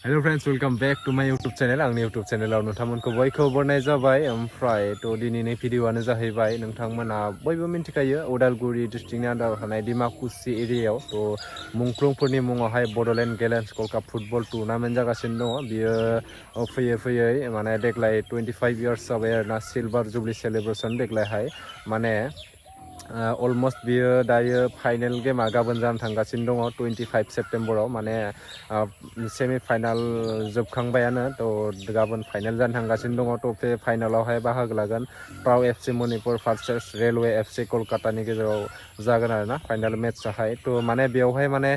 Hello friends, welcome back to my YouTube channel. आंनि YouTube channel नोंथांमोनखौ बयखौबो बरायनाय जाबाय। ओमफ्राय तो दिनैनि भिडिअआनो जाहैबाय नोंथांमोना बयबो मिन्थिखायो उदालगुरि डिस्ट्रिक्टनि आन्दाराव थानाय डिमाकुसि एरियायाव तो मुंख्लंफोरनि मुङावहाय बड'लेण्ड गेलेन्स वर्ल्ड काप फुटबल टुर्नामेन्ट जागासिनो दङ। बियो फैयै माने देग्लाय 25 इयार्स जाबाय आरोना सिलभार जुबली सेलेब्रेसन देग्लायहाय माने अलमोस्ट बियो दायो फाइनल गेमा गाबोन जानो थांगासिनो दङ 25 सेप्टेम्बराव माने सेमि फाइनाल जोबखांबायानो तो गाबोन फाइनल जानो थांगासिनो दङ तो बे फाइनालावहाय बाहागो लागोन प्राव FC Manipur versus railway FC कलकातानि गेजेराव जागोन आरोना फाइनल मेट्चआहाय तो माने बेवहाय माने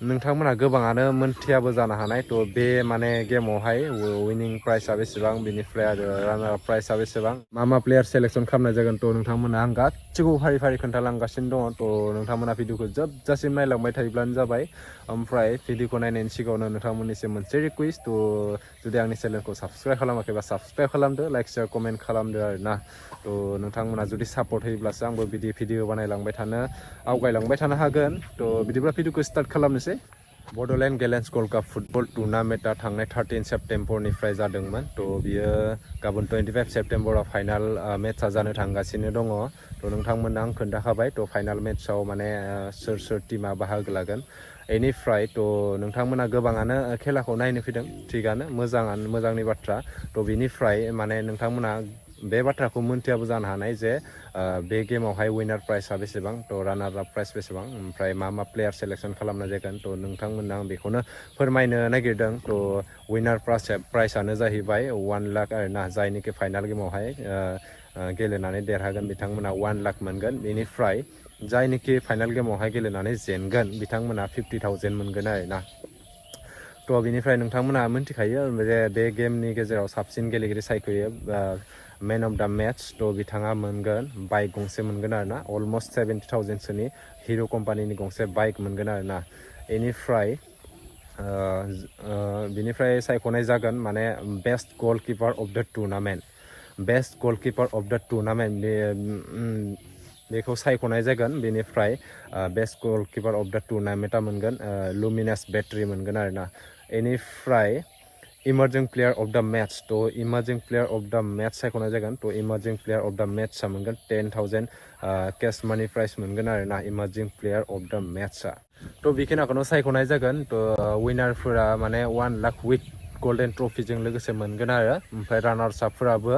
नोंथांमोना गोबाङानो मोनथियाबो जानो हानाय तो बे माने गेमावहाय विनिं प्राइसआ बेसेबां बिनिफ्राय आरो रानार प्राइसआ बेसेबां मा प्लेयार सेलेक्शन खालामनाय जागोन तो नोंथांमोना आं गासिखौबो फारि फारि खोन्थालांगासिनो दङ तो नोंथांमोना भिडिअखौ जोबजासिम नायलांबाय थायोब्लानो जाबाय। ओमफ्राय भिडिअखौ नायनायनि सिगाङावनो नोंथांमोननिसिम मोनसे रिक्वेस्ट तो जुदि आंनि चेनेलखौ साबस्क्राइब खालामाखैबा साबस्क्राइब खालामदो लाइक शेयार कमेन्ट खालामदो आरोना तो नोंथांमोना जुदि सापर्ट होयोब्लासो आंबो बिदि भिडिअ बानायलांबाय थानो आवगायलांबाय थानो हागोन तो बिदिब्ला भिडिअखौ स्टार्ट खालामनोसै। बड'लेण्ड गेलेन्स वर्ल्ड काप फुटबल टुर्नामेन्टआ थांनाय 13 सेप्टेम्बरनिफ्राय जादोंमोन तो बियो गाबोन 25 सेप्टेम्बराव फाइनाल मेट्चआ जानो थांगासिनो दङ तो नोंथांमोननो आं खोन्थाखाबाय तो फाइनाल मेट्चआव माने सोर टिमा बाहागो लागोन बेनिफ्राय तो नोंथांमोना गोबाङानो खेलाखौ नायनो फैदों थिगानो मोजांनि बाथ्रा तो बिनिफ्राय माने नोंथांमोना बे बाथ्राखौ मोनथियाबो जानो हानाय जे बे गेमावहाय विनार प्राइसआ बेसेबां तो रानार आप प्राइस बेसेबां ओमफ्राय मा प्लेयार सेलेक्शन खालामनाय जागोन तो नोंथांमोननो आं बेखौनो फोरमायनो नागिरदों तो विनार प्राइसआनो जाहैबाय 1 लाख आरोना जायनिखि फाइनाल गेमावहाय गेलेनानै देरहागोन बिथांमोना 1 लाख मोनगोन बेनिफ्राय जायनिखि फाइनाल गेमावहाय गेलेनानै जेनगोन बिथांमोना 50,000 मोनगोन आरोना तो बिनिफ्राय नोंथांमोना मिन्थिखायो जे बे गेमनि गेजेराव साबसिन गेलेगिरि सायख'यो मेन अफ द मेट्च तो बिथाङा मोनगोन बाइक गंसे मोनगोन आरोना अलमोस्ट 70,000सोनि हिरो कम्पानिनि गंसे बाइक मोनगोन आरोना बिनिफ्राय सायख'नाय जागोन माने बेस्ट गलकिपार अफ द टुर्नामेन्ट बेखौ सायख'नाय जागोन बेनिफ्राय बेस्ट गलकिपार अफ द टुर्नामेन्टआ मोनगोन लुमिनास बेटारि मोनगोन आरोना बेनिफ्राय इमार्जिं प्लेयार अफ द मैच तो इमार्जिं प्लेयार अफ द मैच सायख'नाय जागोन तो इमार्जिं प्लेयार अफ द मैचआ मोनगोन 10,000 कैश मनी प्राइस मोनगोन आरोना इमार्जिं प्लेयार अफ द मैचआ तो बेखिनिखौनो सायख'नाय जागोन तो विनारफोरा माने 1 लाख विथ गोल्डन ट्रफिजों लोगोसे मोनगोन आरो ओमफ्राय रानार्स आपफोराबो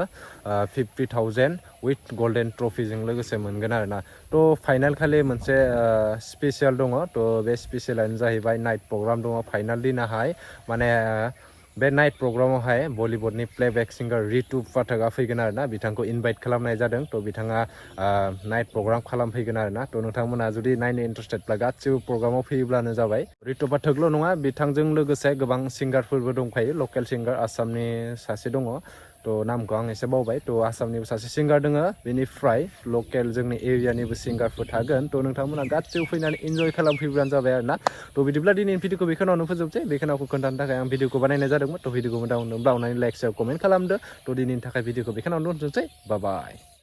50,000 विथ गोल्डन ट्रफिजों लोगोसे मोनगोन आरोना तो फाइनाल खालि मोनसे स्पेशल दङ तो बे स्पेशलानो जाहैबाय नाइट प्रग्राम दङ फाइनाल दिनाहाय माने बे नाइट प्रग्रामावहाय बलिउडनि प्लेबेक सिंगार रितु पाठकआ फैगोन आरोना बिथांखौ इनभाइट खालामनाय जादों तो बिथाङा नाइट प्रग्राम खालामफैगोन आरोना तो नोंथांमोना जुदि नायनो इन्टारेस्टेडब्ला गासिबो प्रग्रामाव फैयोब्लानो जाबाय रितु पाठकल' नङा बिथांजों लोगोसे गोबां सिंगारफोरबो दंफायो लकेल सिंगार आसामनि सासे दङ तो नामखौ आं एसे बावबाय तो आसामनिबो सासे सिंगार दङ बेनिफ्राय लकेल जोंनि एरियानिबो सिंगारफोर थागोन तो नोंथांमोना गासिबो फैनानै इन्जय खालामफैब्लानो जाबाय आरोना तो बिदिब्ला दिनैनि भिडिअखौ बेखिनियावनो फोजोबसै बेखिनिखौ खोन्थानो थाखाय आं भिडिअखौ बानायनाय जादोंमोन तो भिडिअखौ मोजां मोनोब्ला अननानै लाइक शेयार कमेन्ट खालामदो तो दिनैनि थाखाय भिडिअखौ बेखिनियावनो दोनथ'सै बाय बाय।